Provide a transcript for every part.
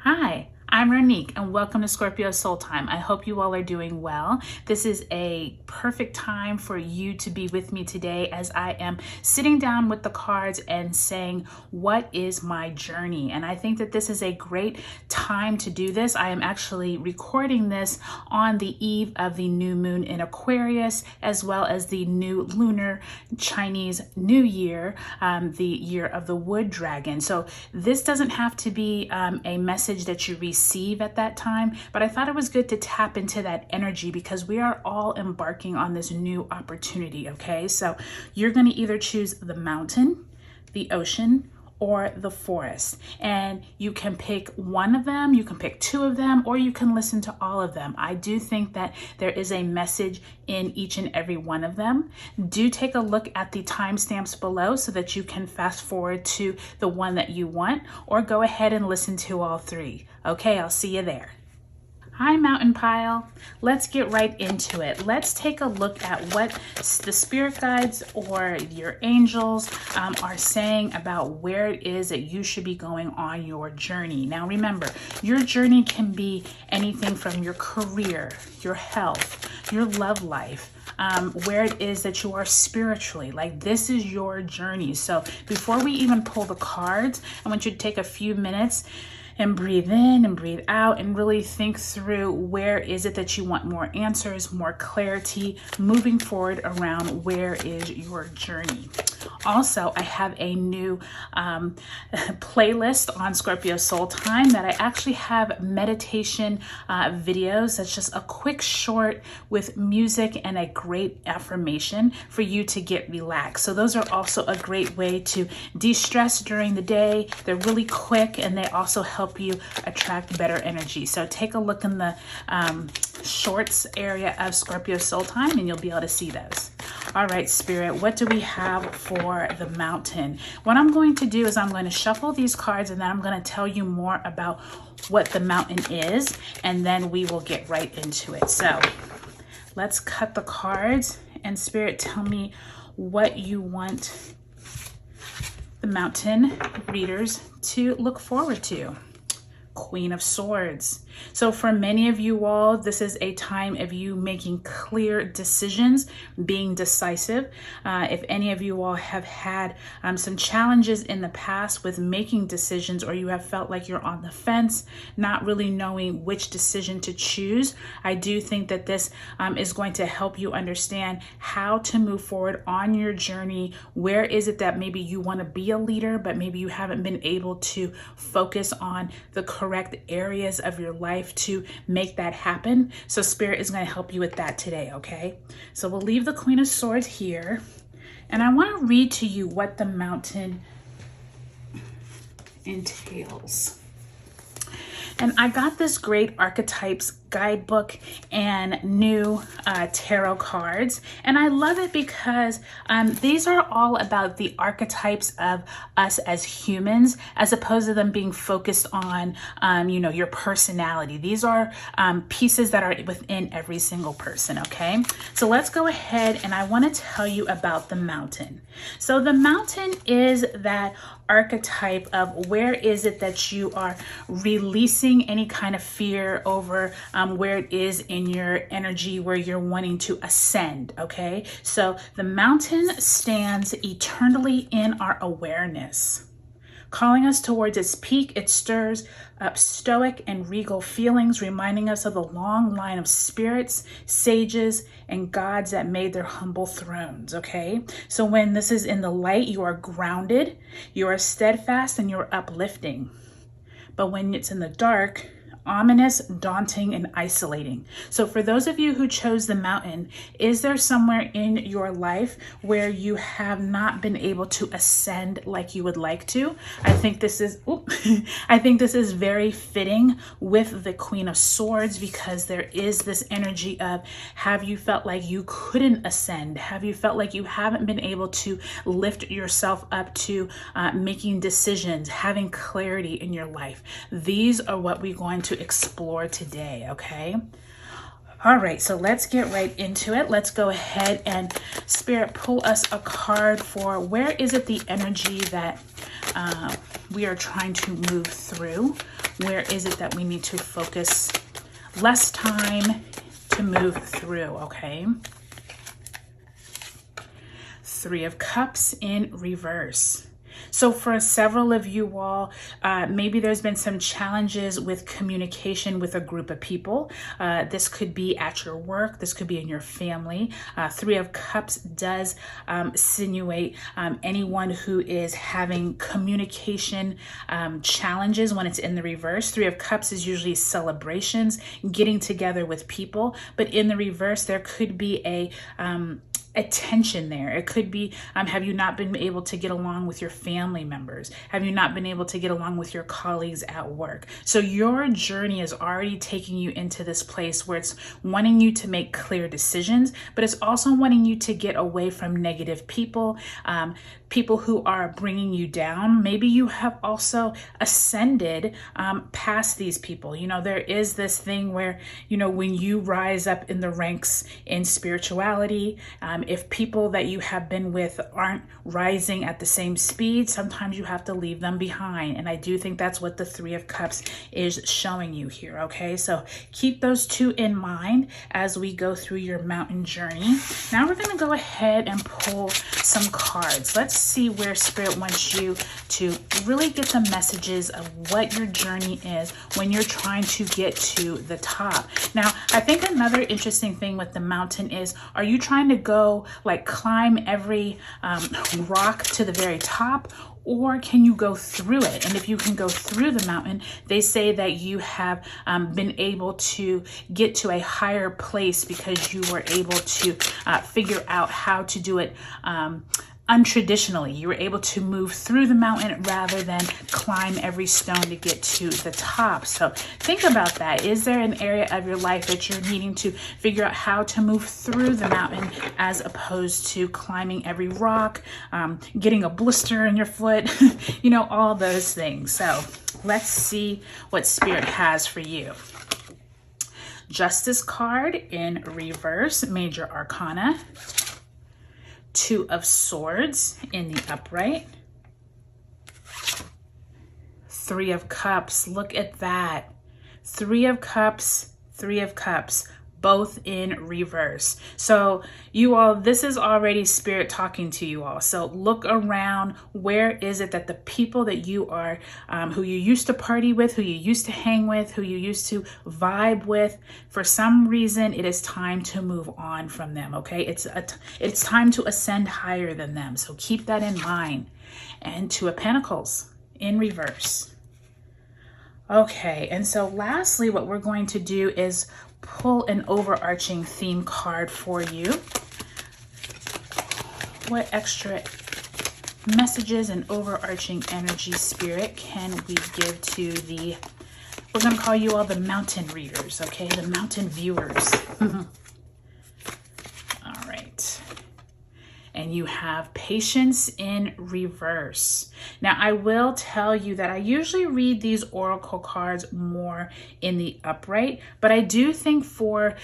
Hi, I'm Ronique and welcome to Scorpio Soul Time. I hope you all are doing well. This is a perfect time for you to be with me today as I am sitting down with the cards and saying, what is my journey? And I think that this is a great time to do this. I am actually recording this on the eve of the new moon in Aquarius, as well as the new lunar Chinese New Year, the year of the wood dragon. So this doesn't have to be a message that you receive at that time, but I thought it was good to tap into that energy because we are all embarking on this new opportunity, okay? So you're going to either choose the mountain, the ocean, or the forest, and you can pick one of them, you can pick two of them, or you can listen to all of them. I do think that there is a message in each and every one of them. Do take a look at the timestamps below so that you can fast forward to the one that you want, or go ahead and listen to all three. Okay, I'll see you there. Hi, Mountain Pile. Let's get right into it. Let's take a look at what the spirit guides or your angels are saying about where it is that you should be going on your journey. Now, remember, your journey can be anything from your career, your health, your love life, where it is that you are spiritually. Like, this is your journey. So before we even pull the cards, I want you to take a few minutes and breathe in and breathe out and really think through where is it that you want more answers, more clarity, moving forward around where is your journey. Also, I have a new playlist on Scorpio Soul Time that I actually have meditation videos. That's just a quick short with music and a great affirmation for you to get relaxed. So those are also a great way to de-stress during the day. They're really quick and they also help you attract better energy. So take a look in the shorts area of Scorpio Soul Time and you'll be able to see those. All right, Spirit, what do we have for the mountain? What I'm going to do is I'm going to shuffle these cards and then I'm going to tell you more about what the mountain is, and then we will get right into it. So let's cut the cards, and Spirit, tell me what you want the mountain readers to look forward to. Queen of Swords. So for many of you all, this is a time of you making clear decisions, being decisive. If any of you all have had some challenges in the past with making decisions, or you have felt like you're on the fence, not really knowing which decision to choose, I do think that this is going to help you understand how to move forward on your journey. Where is it that maybe you want to be a leader, but maybe you haven't been able to focus on the correct areas of your life to make that happen. So Spirit is going to help you with that today, okay? So we'll leave the Queen of Swords here, and I want to read to you what the mountain entails. And I got this great archetypes guidebook and new tarot cards, and I love it because these are all about the archetypes of us as humans, as opposed to them being focused on your personality. These are pieces that are within every single person. Okay, so let's go ahead, and I want to tell you about the mountain. So the mountain is that archetype of where is it that you are releasing any kind of fear over where it is in your energy, where you're wanting to ascend. Okay, so the mountain stands eternally in our awareness, calling us towards its peak. It stirs up stoic and regal feelings, reminding us of the long line of spirits, sages, and gods that made their humble thrones. Okay, so when this is in the light, you are grounded, you are steadfast, and you're uplifting. But when it's in the dark, ominous, daunting, and isolating. So for those of you who chose the mountain, is there somewhere in your life where you have not been able to ascend like you would like to? I think this is very fitting with the Queen of Swords, because there is this energy of, have you felt like you couldn't ascend? Have you felt like you haven't been able to lift yourself up to making decisions, having clarity in your life? These are what we're going to explore today, okay? All right, so let's get right into it. Let's go ahead and Spirit, pull us a card for where is it the energy that we are trying to move through Where is it that we need to focus less time to move through, okay? Three of Cups in reverse. So for several of you all, maybe there's been some challenges with communication with a group of people. This could be at your work. This could be in your family. Three of Cups does insinuate anyone who is having communication challenges when it's in the reverse. Three of Cups is usually celebrations, getting together with people. But in the reverse, there could be a tension there. It could be, have you not been able to get along with your family members? Have you not been able to get along with your colleagues at work? So your journey is already taking you into this place where it's wanting you to make clear decisions, but it's also wanting you to get away from negative people, people who are bringing you down. Maybe you have also ascended past these people. You know, there is this thing where, you know, when you rise up in the ranks in spirituality, if people that you have been with aren't rising at the same speed, sometimes you have to leave them behind. And I do think that's what the Three of Cups is showing you here, okay? So keep those two in mind as we go through your mountain journey. Now we're going to go ahead and pull some cards. Let's see where Spirit wants you to really get the messages of what your journey is when you're trying to get to the top. Now, I think another interesting thing with the mountain is, are you trying to go like climb every rock to the very top, or can you go through it? And if you can go through the mountain, they say that you have been able to get to a higher place because you were able to figure out how to do it untraditionally. You were able to move through the mountain rather than climb every stone to get to the top. So think about that. Is there an area of your life that you're needing to figure out how to move through the mountain as opposed to climbing every rock, getting a blister in your foot, you know, all those things. So let's see what Spirit has for you. Justice card in reverse, Major Arcana. Two of Swords in the upright. Three of Cups. Look at that. Three of Cups, Three of Cups, both in reverse. So you all, this is already Spirit talking to you all. So look around. Where is it that the people that you are, who you used to party with, who you used to hang with, who you used to vibe with, for some reason, it is time to move on from them, okay? It's time to ascend higher than them. So keep that in mind. And Two of Pentacles in reverse. Okay, and so lastly, what we're going to do is pull an overarching theme card for you. What extra messages and overarching energy, Spirit, can we give to the, we're going to call you all the mountain readers, okay? The mountain viewers. All right. And you have Patience in reverse. Now, I will tell you that I usually read these oracle cards more in the upright, but I do think for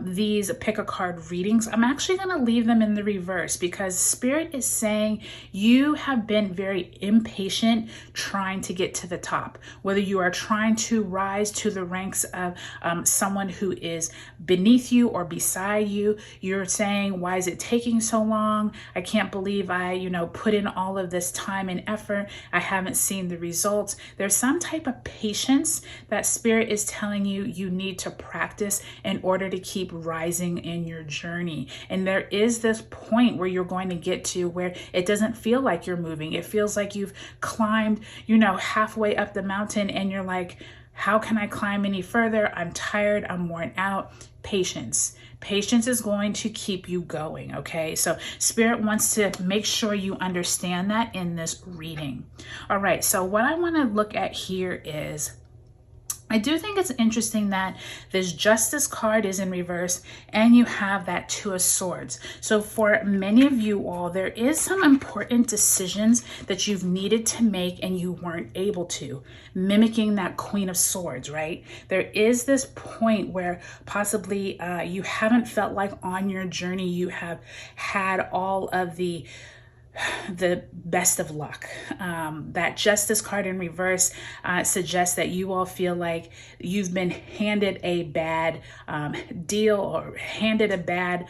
these pick-a-card readings, I'm actually going to leave them in the reverse because Spirit is saying you have been very impatient trying to get to the top. Whether you are trying to rise to the ranks of someone who is beneath you or beside you, you're saying, why is it taking so long? I can't believe I, put in all of this time and effort. I haven't seen the results. There's some type of patience that Spirit is telling you you need to practice in order to keep rising in your journey. And there is this point where you're going to get to where it doesn't feel like you're moving. It feels like you've climbed, halfway up the mountain and you're like, how can I climb any further? I'm tired. I'm worn out. Patience. Patience is going to keep you going, okay? So Spirit wants to make sure you understand that in this reading. All right, so what I want to look at here is, I do think it's interesting that this Justice card is in reverse and you have that Two of Swords. So for many of you all, there is some important decisions that you've needed to make and you weren't able to, mimicking that Queen of Swords, right? There is this point where possibly you haven't felt like on your journey you have had all of the the best of luck. That Justice card in reverse suggests that you all feel like you've been handed a bad deal, or handed a bad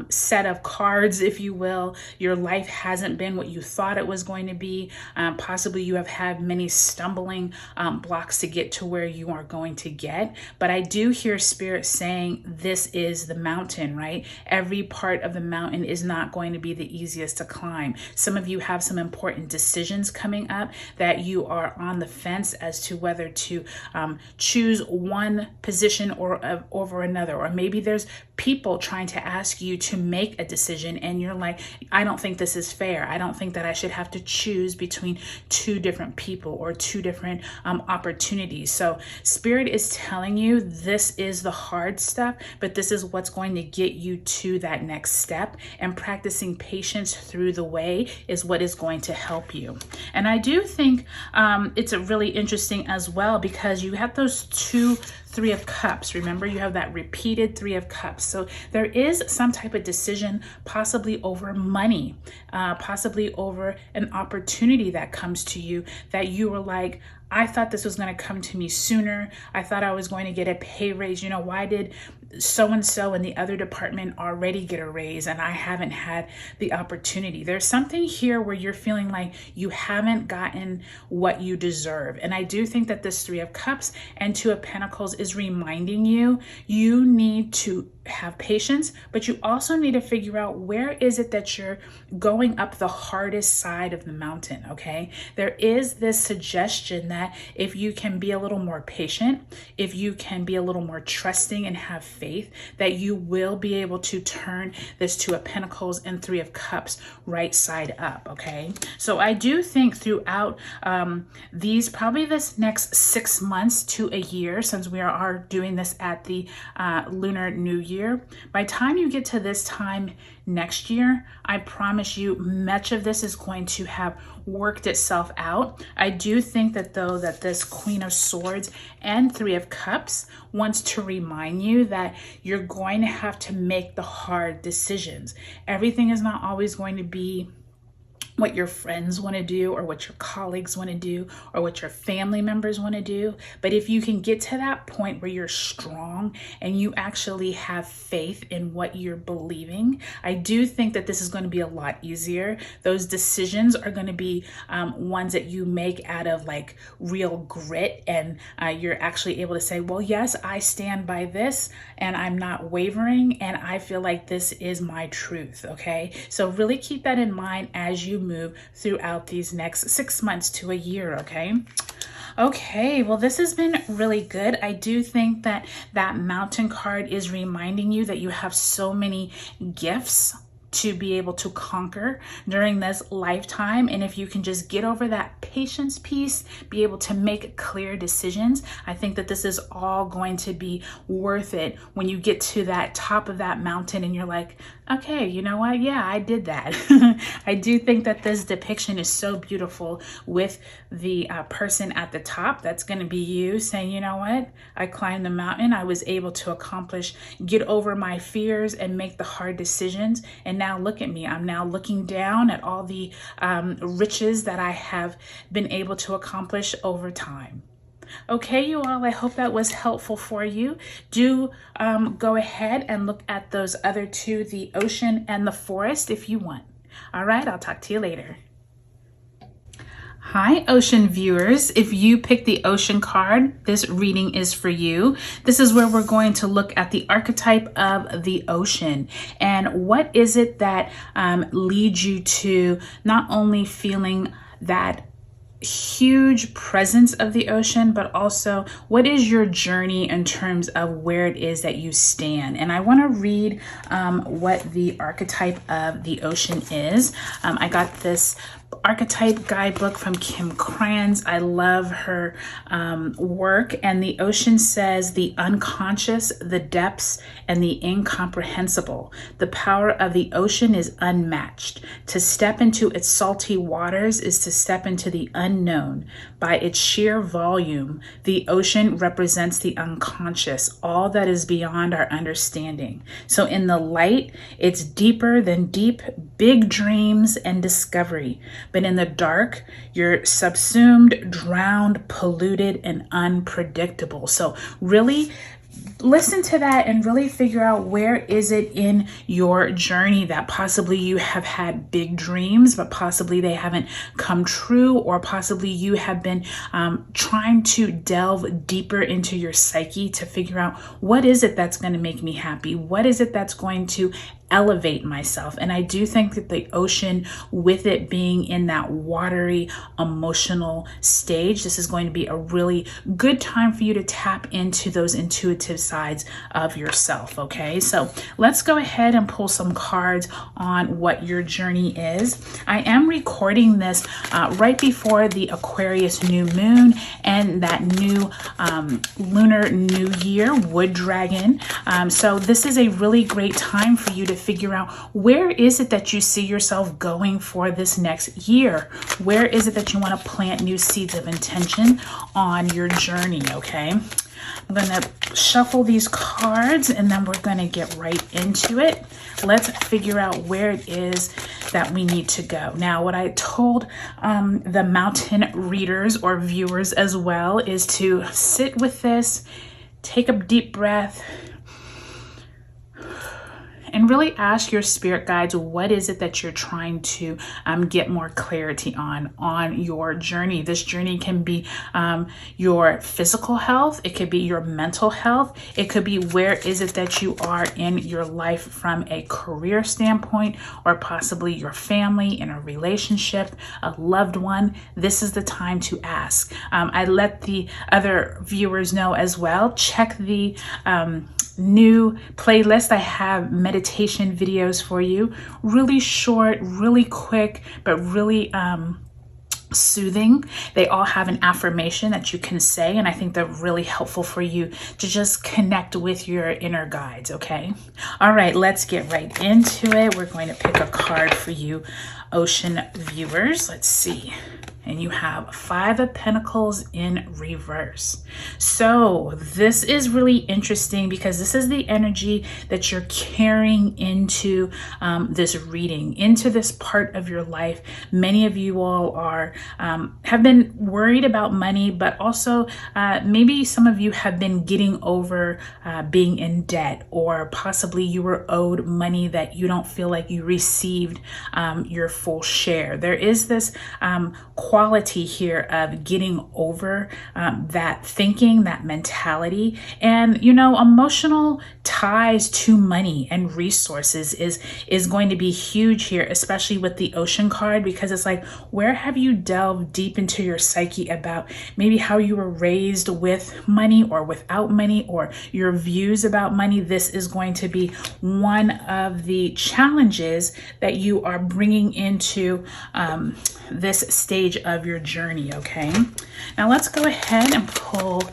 set of cards, if you will. Your life hasn't been what you thought it was going to be. Possibly you have had many stumbling blocks to get to where you are going to get. But I do hear Spirit saying this is the mountain, right? Every part of the mountain is not going to be the easiest to climb. Some of you have some important decisions coming up that you are on the fence as to whether to choose one position or over another. Or maybe there's people trying to ask you to make a decision and you're like, I don't think this is fair. I don't think that I should have to choose between two different people or two different opportunities. So Spirit is telling you this is the hard stuff, but this is what's going to get you to that next step, and practicing patience through the way is what is going to help you. And I do think it's a really interesting as well, because you have those two Three of Cups. Remember, you have that repeated Three of Cups. So there is some type of decision, possibly over money, possibly over an opportunity that comes to you that you were like, I thought this was going to come to me sooner. I thought I was going to get a pay raise. You know, why did so-and-so in the other department already get a raise and I haven't had the opportunity? There's something here where you're feeling like you haven't gotten what you deserve. And I do think that this Three of Cups and Two of Pentacles is reminding you, you need to have patience, but you also need to figure out where is it that you're going up the hardest side of the mountain, okay? There is this suggestion that if you can be a little more patient, if you can be a little more trusting and have faith, that you will be able to turn this Two of Pentacles and Three of Cups right side up, okay? So I do think throughout these, probably this next 6 months to a year, since we are doing this at the Lunar New Year, by the time you get to this time next year, I promise you much of this is going to have worked itself out. I do think that though that this Queen of Swords and Three of Cups wants to remind you that you're going to have to make the hard decisions. Everything is not always going to be what your friends want to do, or what your colleagues want to do, or what your family members want to do. But if you can get to that point where you're strong and you actually have faith in what you're believing, I do think that this is going to be a lot easier. Those decisions are going to be ones that you make out of like real grit, and you're actually able to say, well, yes, I stand by this and I'm not wavering, and I feel like this is my truth, okay? So really keep that in mind as you move throughout these next 6 months to a year, okay? Okay, well, this has been really good. I do think that that Mountain card is reminding you that you have so many gifts to be able to conquer during this lifetime. And if you can just get over that patience piece, be able to make clear decisions, I think that this is all going to be worth it when you get to that top of that mountain and you're like, okay, you know what? Yeah, I did that. I do think that this depiction is so beautiful with the person at the top. That's going to be you saying, you know what? I climbed the mountain. I was able to accomplish, get over my fears and make the hard decisions. And now look at me. I'm now looking down at all the riches that I have been able to accomplish over time. Okay, you all, I hope that was helpful for you. Do go ahead and look at those other two, the ocean and the forest, if you want. All right, I'll talk to you later. Hi, ocean viewers. If you picked the ocean card, this reading is for you. This is where we're going to look at the archetype of the ocean. And what is it that leads you to not only feeling that huge presence of the ocean, but also what is your journey in terms of where it is that you stand. And I want to read what the archetype of the ocean is. I got this archetype guidebook from Kim Kranz. I love her work. And the ocean says the unconscious, the depths, and the incomprehensible. The power of the ocean is unmatched. To step into its salty waters is to step into the unknown. By its sheer volume, the ocean represents the unconscious, all that is beyond our understanding. So in the light, it's deeper than deep, big dreams and discovery. But in the dark, you're subsumed, drowned, polluted, and unpredictable. So really listen to that and really figure out where is it in your journey that possibly you have had big dreams, but possibly they haven't come true, or possibly you have been trying to delve deeper into your psyche to figure out what is it that's going to make me happy? What is it that's going to elevate myself? And I do think that the ocean, with it being in that watery, emotional stage, this is going to be a really good time for you to tap into those intuitive sides of yourself. Okay, so let's go ahead and pull some cards on what your journey is. I am recording this right before the Aquarius new moon and that new lunar new year, wood dragon. So this is a really great time for you to figure out where is it that you see yourself going for this next year. Where is it that you want to plant new seeds of intention on your journey? Okay, I'm going to shuffle these cards and then we're going to get right into it. Let's figure out where it is that we need to go. Now, what I told the mountain readers or viewers as well is to sit with this, take a deep breath, and really ask your spirit guides, what is it that you're trying to get more clarity on your journey? This journey can be your physical health. It could be your mental health. It could be where is it that you are in your life from a career standpoint, or possibly your family, in a relationship, a loved one. This is the time to ask. I let the other viewers know as well. Check the new playlist. I have meditation videos for you, really short, really quick, but really soothing. They all have an affirmation that you can say, and I think they're really helpful for you to just connect with your inner guides. Okay, all right, let's get right into it. We're going to pick a card for you, ocean viewers. Let's see. And you have 5 of Pentacles in reverse. So this is really interesting because this is the energy that you're carrying into this reading, into this part of your life. Many of you all are have been worried about money, but also maybe some of you have been getting over being in debt, or possibly you were owed money that you don't feel like you received your full share. There is this quality here of getting over that thinking, that mentality. And you know, emotional ties to money and resources is going to be huge here, especially with the ocean card, because it's like, where have you delved deep into your psyche about maybe how you were raised with money or without money, or your views about money? This is going to be one of the challenges that you are bringing into this stage of your journey. Okay, now let's go ahead and pull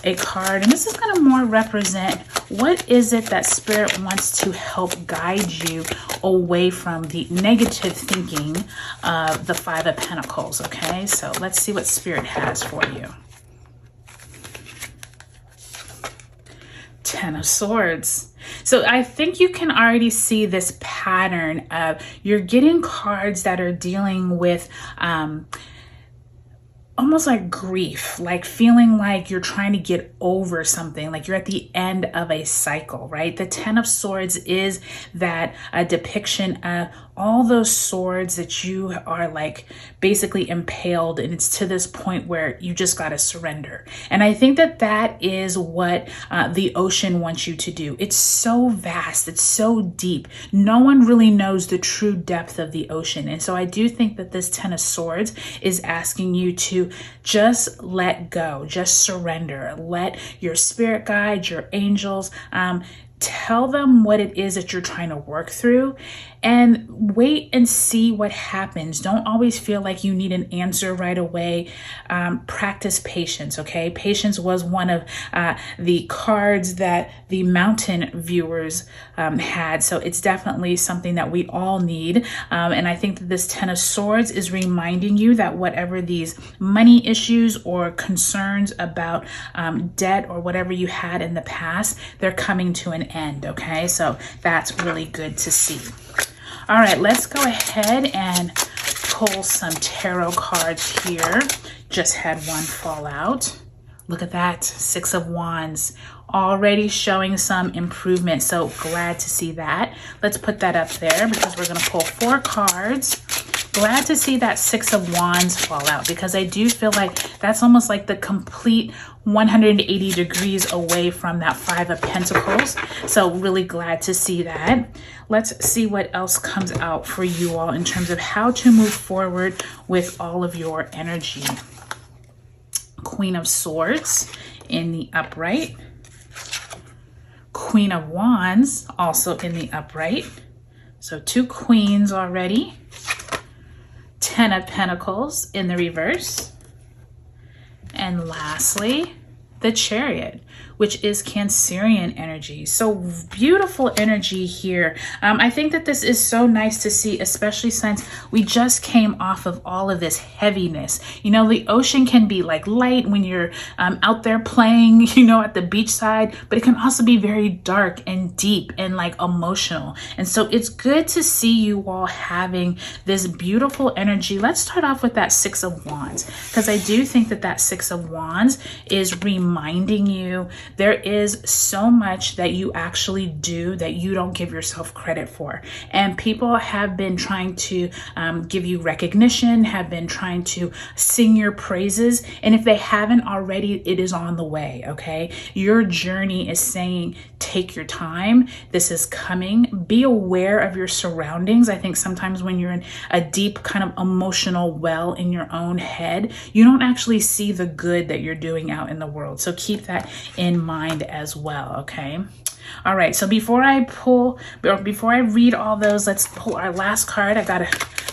a card, and this is going to more represent what is it that Spirit wants to help guide you away from the negative thinking of the 5 of Pentacles. Okay, so let's see what Spirit has for you. 10 of Swords. So I think you can already see this pattern of you're getting cards that are dealing with almost like grief, like feeling like you're trying to get over something, like you're at the end of a cycle, right? The 10 of Swords is that a depiction of all those swords that you are like basically impaled, and it's to this point where you just got to surrender. And I think that that is what the ocean wants you to do. It's so vast, it's so deep. No one really knows the true depth of the ocean. And so I do think that this 10 of Swords is asking you to just let go, just surrender, let your spirit guide, your angels, tell them what it is that you're trying to work through, and wait and see what happens. Don't always feel like you need an answer right away. Practice patience, okay? Patience was one of the cards that the mountain viewers had. So it's definitely something that we all need. And I think that this Ten of Swords is reminding you that whatever these money issues or concerns about debt or whatever you had in the past, they're coming to an end, okay? So that's really good to see. All right, let's go ahead and pull some tarot cards here. Just had one fall out. Look at that, Six of Wands, already showing some improvement. So glad to see that. Let's put that up there because we're gonna pull 4 cards. Glad to see that Six of Wands fall out, because I do feel like that's almost like the complete 180 degrees away from that Five of Pentacles. So really glad to see that. Let's see what else comes out for you all in terms of how to move forward with all of your energy. Queen of Swords in the upright. Queen of Wands also in the upright. So 2 queens already. 10 of Pentacles in the reverse. And lastly, the Chariot, which is Cancerian energy. So beautiful energy here. I think that this is so nice to see, especially since we just came off of all of this heaviness. You know, the ocean can be like light when you're out there playing, you know, at the beachside, but it can also be very dark and deep and like emotional. And so it's good to see you all having this beautiful energy. Let's start off with that Six of Wands, because I do think that that Six of Wands is reminding you there is so much that you actually do that you don't give yourself credit for. And people have been trying to give you recognition, have been trying to sing your praises. And if they haven't already, it is on the way, okay? Your journey is saying, take your time. This is coming. Be aware of your surroundings. I think sometimes when you're in a deep kind of emotional well in your own head, you don't actually see the good that you're doing out in the world. So keep that in mind as well, okay? All right, so before I read all those, let's pull our last card. I got a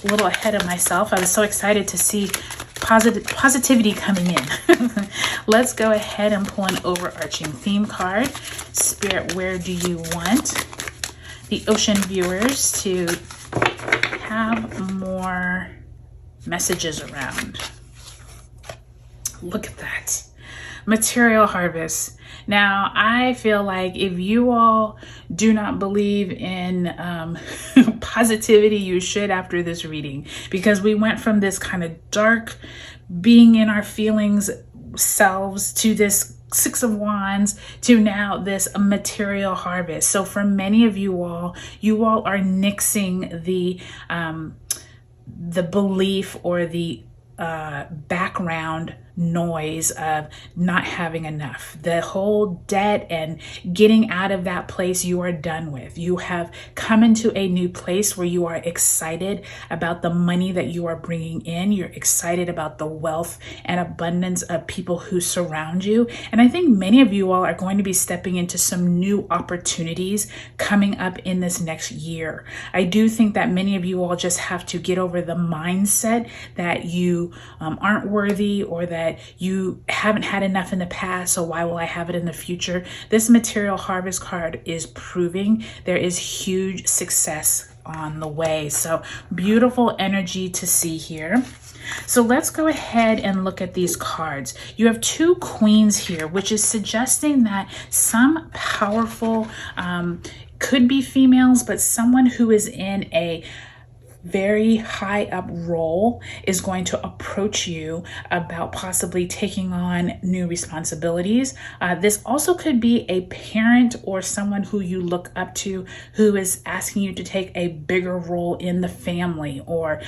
little ahead of myself. I was so excited to see positivity coming in. Let's go ahead and pull an overarching theme card. Spirit, where do you want the ocean viewers to have more messages around? Look at that. Material harvest. Now, I feel like if you all do not believe in positivity, you should after this reading, because we went from this kind of dark, being in our feelings selves, to this Six of Wands, to now this material harvest. So for many of you all are nixing the belief or the background noise of not having enough. The whole debt and getting out of that place you are done with. You have come into a new place where you are excited about the money that you are bringing in. You're excited about the wealth and abundance of people who surround you. And I think many of you all are going to be stepping into some new opportunities coming up in this next year. I do think that many of you all just have to get over the mindset that you aren't worthy, or that you haven't had enough in the past, so why will I have it in the future? This material harvest card is proving there is huge success on the way. So beautiful energy to see here. So let's go ahead and look at these cards. You have 2 queens here, which is suggesting that some powerful, could be females, but someone who is in a very high up role is going to approach you about possibly taking on new responsibilities. This also could be a parent or someone who you look up to who is asking you to take a bigger role in the family, or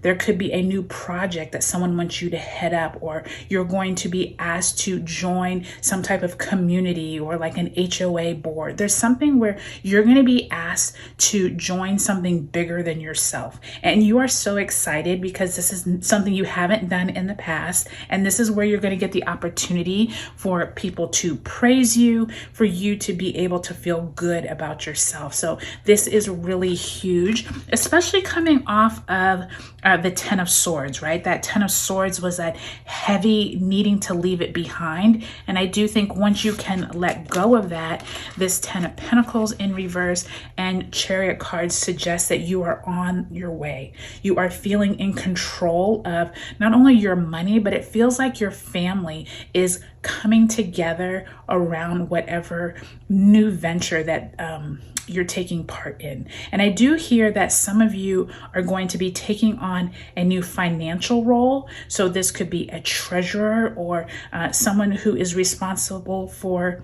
there could be a new project that someone wants you to head up, or you're going to be asked to join some type of community or like an HOA board. There's something where you're going to be asked to join something bigger than yourself. yourself. And you are so excited because this is something you haven't done in the past. And this is where you're going to get the opportunity for people to praise you, for you to be able to feel good about yourself. So this is really huge, especially coming off of the Ten of Swords, right? That Ten of Swords was that heavy needing to leave it behind. And I do think once you can let go of that, this Ten of Pentacles in reverse and Chariot cards suggest that you are on your way. You are feeling in control of not only your money, but it feels like your family is coming together around whatever new venture that you're taking part in. And I do hear that some of you are going to be taking on a new financial role. So this could be a treasurer or someone who is responsible for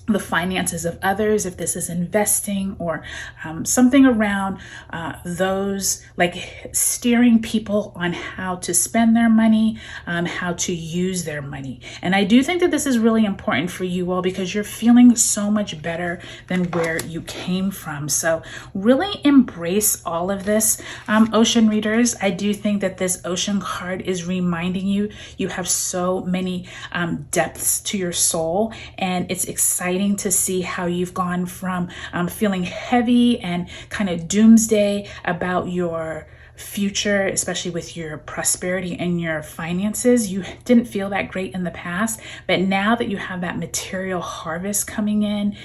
the finances of others, if this is investing or something around those, like steering people on how to spend their money, how to use their money. And I do think that this is really important for you all because you're feeling so much better than where you came from. So really embrace all of this, ocean readers. I do think that this ocean card is reminding you, you have so many depths to your soul, and it's exciting to see how you've gone from feeling heavy and kind of doomsday about your future, especially with your prosperity and your finances. You didn't feel that great in the past, but now that you have that material harvest coming in,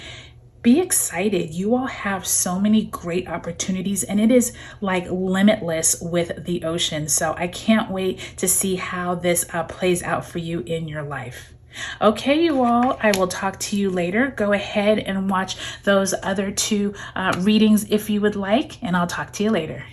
be excited. You all have so many great opportunities, and it is like limitless with the ocean. So I can't wait to see how this plays out for you in your life. Okay, you all, I will talk to you later. Go ahead and watch those other two readings if you would like, and I'll talk to you later.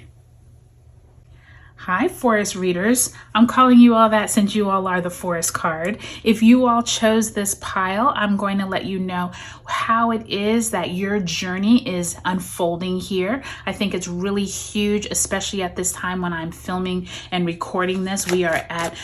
Hi, Forest readers. I'm calling you all that since you all are the Forest card. If you all chose this pile, I'm going to let you know how it is that your journey is unfolding here. I think it's really huge, especially at this time when I'm filming and recording this. We are at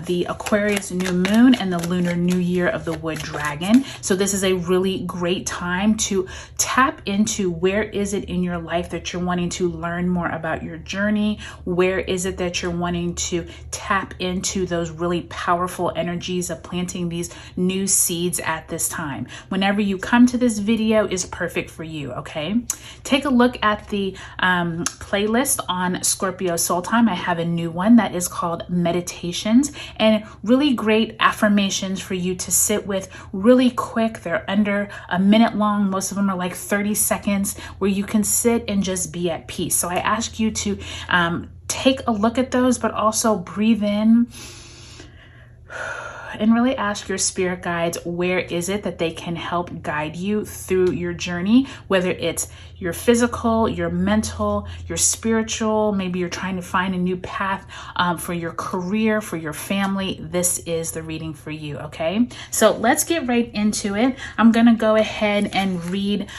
the Aquarius new moon and the lunar new year of the wood dragon. So this is a really great time to tap into where is it in your life that you're wanting to learn more about your journey. Where is it that you're wanting to tap into those really powerful energies of planting these new seeds at this time? Whenever you come to this video is perfect for you, okay? Take a look at the playlist on Scorpio Soul Time. I have a new one that is called Meditations, and really great affirmations for you to sit with really quick. They're under a minute long. Most of them are like 30 seconds where you can sit and just be at peace. So I ask you to take a look at those, but also breathe in and really ask your spirit guides, where is it that they can help guide you through your journey, whether it's your physical, your mental, your spiritual. Maybe you're trying to find a new path for your career, for your family. This is the reading for you, okay? So let's get right into it. I'm gonna go ahead and read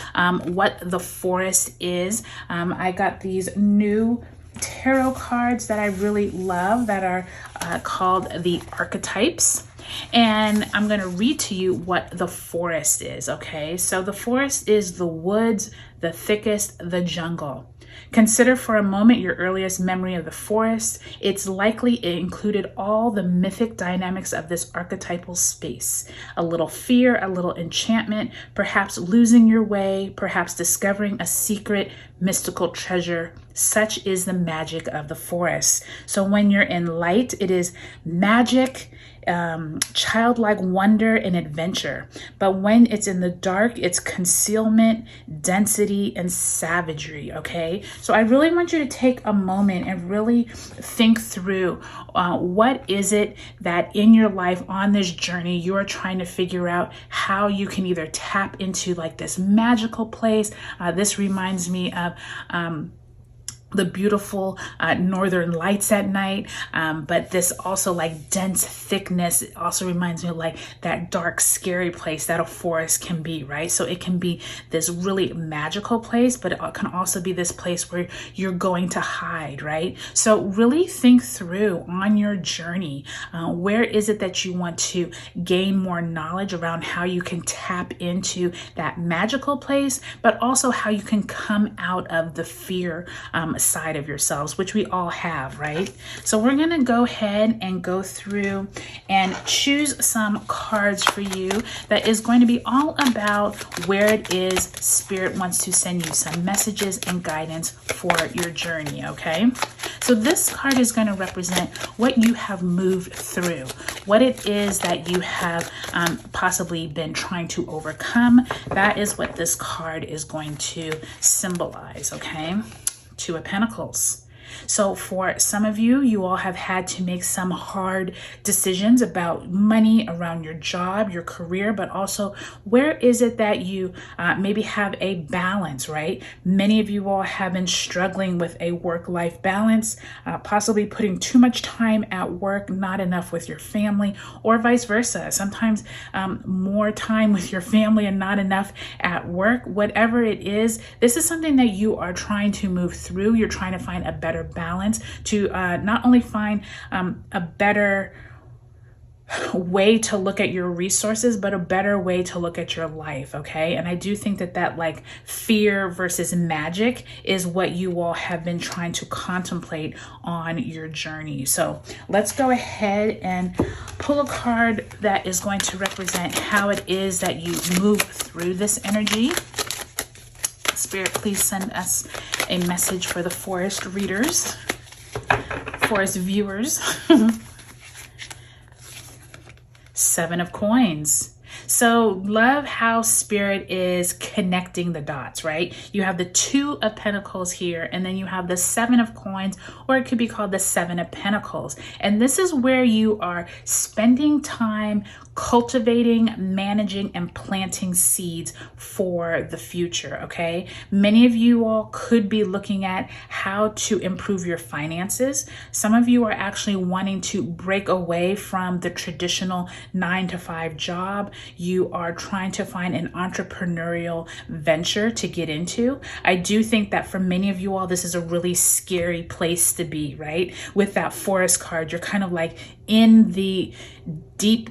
what the forest is. I got these new tarot cards that I really love that are called the archetypes. And I'm going to read to you what the forest is, okay? So the forest is the woods, the thickest, the jungle. Consider for a moment your earliest memory of the forest. It's likely it included all the mythic dynamics of this archetypal space. A little fear, a little enchantment, perhaps losing your way, perhaps discovering a secret, mystical treasure. Such is the magic of the forest. So when you're in light, it is magic, childlike wonder and adventure. But when it's in the dark, it's concealment, density, and savagery, okay? So I really want you to take a moment and really think through what is it that in your life on this journey you are trying to figure out how you can either tap into like this magical place. This reminds me of the beautiful northern lights at night, but this also like dense thickness, it also reminds me of like that dark scary place that a forest can be, right? So it can be this really magical place, but it can also be this place where you're going to hide, right? So really think through on your journey, where is it that you want to gain more knowledge around how you can tap into that magical place, but also how you can come out of the fear side of yourselves, which we all have, right? So we're going to go ahead and go through and choose some cards for you that is going to be all about where it is Spirit wants to send you some messages and guidance for your journey, okay? So this card is going to represent what you have moved through, what it is that you have possibly been trying to overcome. That is what this card is going to symbolize, okay? Two of Pentacles. So for some of you, you all have had to make some hard decisions about money, around your job, your career, but also where is it that you maybe have a balance, right? Many of you all have been struggling with a work-life balance, possibly putting too much time at work, not enough with your family, or vice versa. Sometimes more time with your family and not enough at work. Whatever it is, this is something that you are trying to move through. You're trying to find a better balance to not only find a better way to look at your resources, but a better way to look at your life, okay? And I do think that that like fear versus magic is what you all have been trying to contemplate on your journey. So let's go ahead and pull a card that is going to represent how it is that you move through this energy. Spirit, please send us a message for the forest readers, forest viewers. Seven of Coins. So love how Spirit is connecting the dots, right? You have the Two of Pentacles here, and then you have the Seven of Coins, or it could be called the Seven of Pentacles. And this is where you are spending time cultivating, managing, and planting seeds for the future, okay? Many of you all could be looking at how to improve your finances. Some of you are actually wanting to break away from the traditional 9-to-5 job. You are trying to find an entrepreneurial venture to get into. I do think that for many of you all, this is a really scary place to be, right? With that Forest card, you're kind of like in the deep,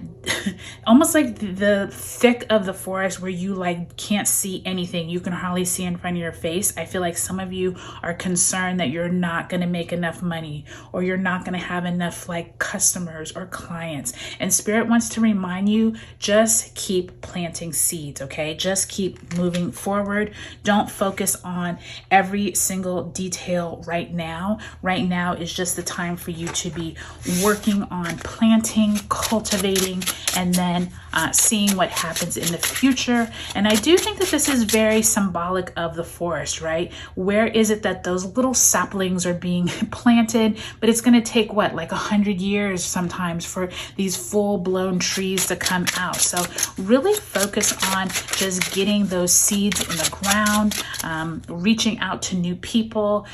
almost like the thick of the forest where you like can't see anything. You can hardly see in front of your face. I feel like some of you are concerned that you're not going to make enough money, or you're not going to have enough like customers or clients. And Spirit wants to remind you, just keep planting seeds, okay? Just keep moving forward. Don't focus on every single detail right now. Right now is just the time for you to be working on planting, cultivating, and then seeing what happens in the future. And I do think that this is very symbolic of the forest, right? Where is it that those little saplings are being planted, but it's going to take what, like 100 years sometimes for these full-blown trees to come out. So really focus on just getting those seeds in the ground, reaching out to new people,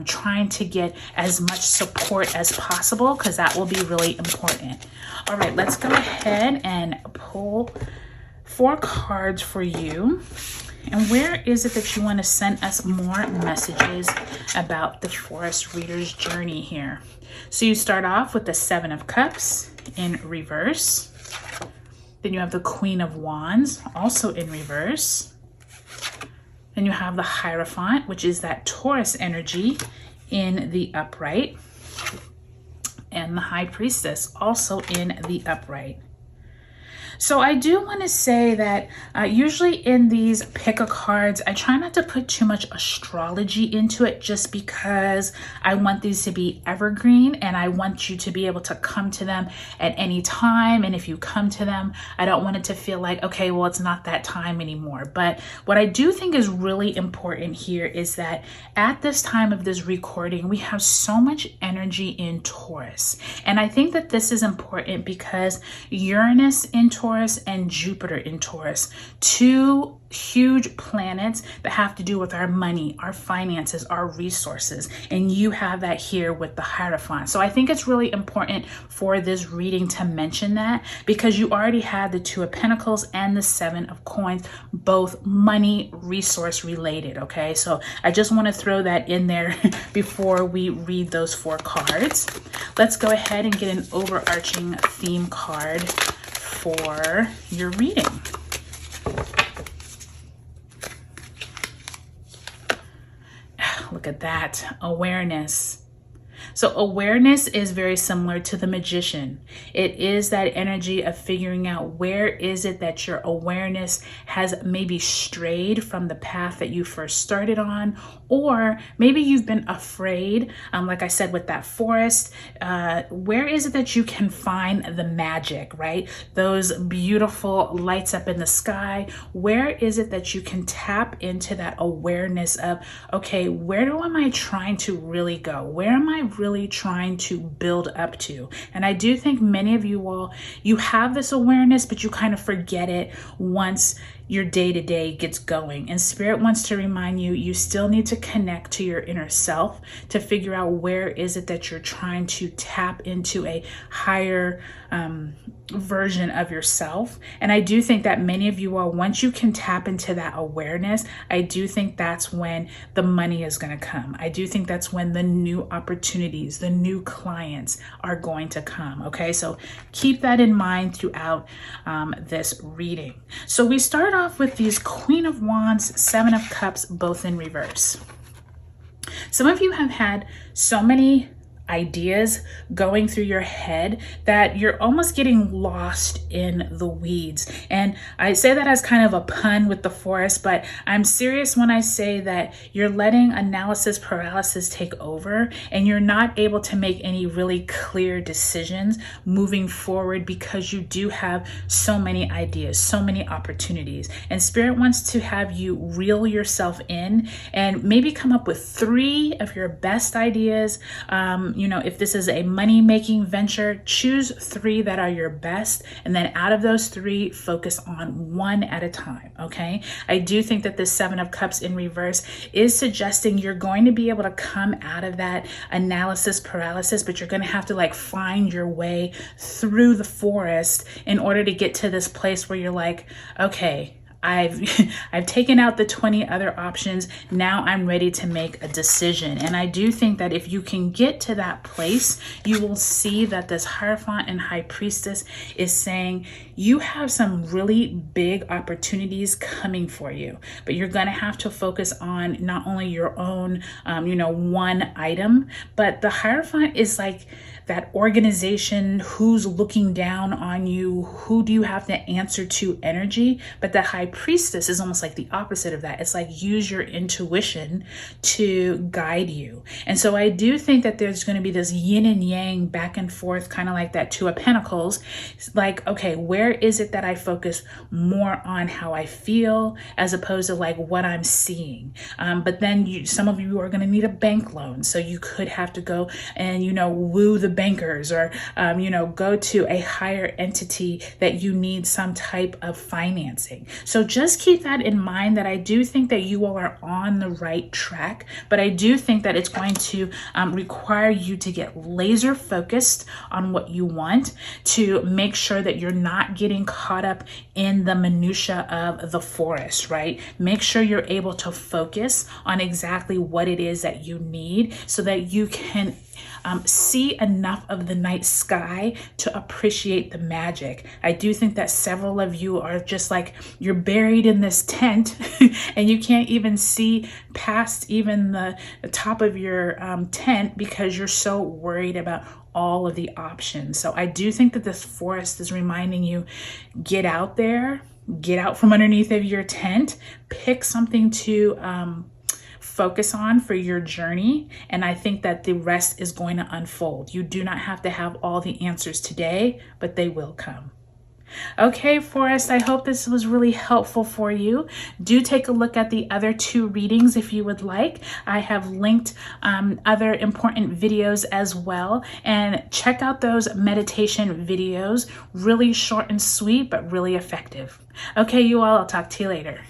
trying to get as much support as possible, because that will be really important. All right, let's go ahead and pull 4 cards for you. And where is it that you want to send us more messages about the forest reader's journey here? So you start off with the 7 of Cups in reverse. Then you have the Queen of Wands, also in reverse. Then you have the Hierophant, which is that Taurus energy, in the upright. And the High Priestess, also in the upright. So I do want to say that usually in these pick-a cards, I try not to put too much astrology into it, just because I want these to be evergreen and I want you to be able to come to them at any time. And if you come to them, I don't want it to feel like, okay, well, it's not that time anymore. But what I do think is really important here is that at this time of this recording, we have so much energy in Taurus. And I think that this is important because Uranus in Taurus and Jupiter in Taurus, 2 huge planets that have to do with our money, our finances, our resources. And you have that here with the Hierophant. So I think it's really important for this reading to mention that, because you already had the 2 of Pentacles and the 7 of Coins, both money, resource related. Okay, so I just want to throw that in there before we read those 4 cards. Let's go ahead and get an overarching theme card for your reading. Look look at that. Awareness. So awareness is very similar to the magician. It is that energy of figuring out where is it that your awareness has maybe strayed from the path that you first started on, or maybe you've been afraid, like I said with that forest. Where is it that you can find the magic, right? Those beautiful lights up in the sky. Where is it that you can tap into that awareness of, okay, where am I trying to really go? Where am I really trying to build up to? And I do think many of you all, you have this awareness, but you kind of forget it once your day-to-day gets going. And Spirit wants to remind you, you still need to connect to your inner self to figure out where is it that you're trying to tap into a higher version of yourself. And I do think that many of you all, once you can tap into that awareness, I do think that's when the money is going to come. I do think that's when the new opportunities, the new clients are going to come. Okay, so keep that in mind throughout this reading. So we start off with these Queen of Wands, Seven of Cups, both in reverse. Some of you have had so many ideas going through your head that you're almost getting lost in the weeds. And I say that as kind of a pun with the forest, but I'm serious when I say that you're letting analysis paralysis take over and you're not able to make any really clear decisions moving forward because you do have so many ideas, so many opportunities. And Spirit wants to have you reel yourself in and maybe come up with 3 of your best ideas. If this is a money-making venture, choose 3 that are your best, and then out of those 3, focus on 1 at a time, okay? I do think that this Seven of Cups in reverse is suggesting you're going to be able to come out of that analysis paralysis, but you're going to have to find your way through the forest in order to get to this place where you're like, okay, I've taken out the 20 other options. Now I'm ready to make a decision. And I do think that if you can get to that place, you will see that this Hierophant and High Priestess is saying you have some really big opportunities coming for you, but you're going to have to focus on not only your own, one item, but the Hierophant is like that organization, who's looking down on you, who do you have to answer to energy. But the High Priestess is almost like the opposite of that. It's like use your intuition to guide you. And so I do think that there's going to be this yin and yang back and forth, kind of like that Two of Pentacles. It's like, okay, where is it that I focus more on how I feel as opposed to what I'm seeing? But then some of you are going to need a bank loan. So you could have to go and, woo the bankers or, go to a higher entity that you need some type of financing. So just keep that in mind, that I do think that you all are on the right track, but I do think that it's going to require you to get laser focused on what you want, to make sure that you're not getting caught up in the minutia of the forest, right? Make sure you're able to focus on exactly what it is that you need so that you can see enough of the night sky to appreciate the magic. I do think that several of you are just like, you're buried in this tent and you can't even see past even the top of your tent because you're so worried about all of the options. So I do think that this forest is reminding you, get out there, get out from underneath of your tent, pick something to focus on for your journey. And I think that the rest is going to unfold. You do not have to have all the answers today, but they will come. Okay, Forest, I hope this was really helpful for you. Do take a look at the other 2 readings if you would like. I have linked other important videos as well. And check out those meditation videos. Really short and sweet, but really effective. Okay, you all, I'll talk to you later.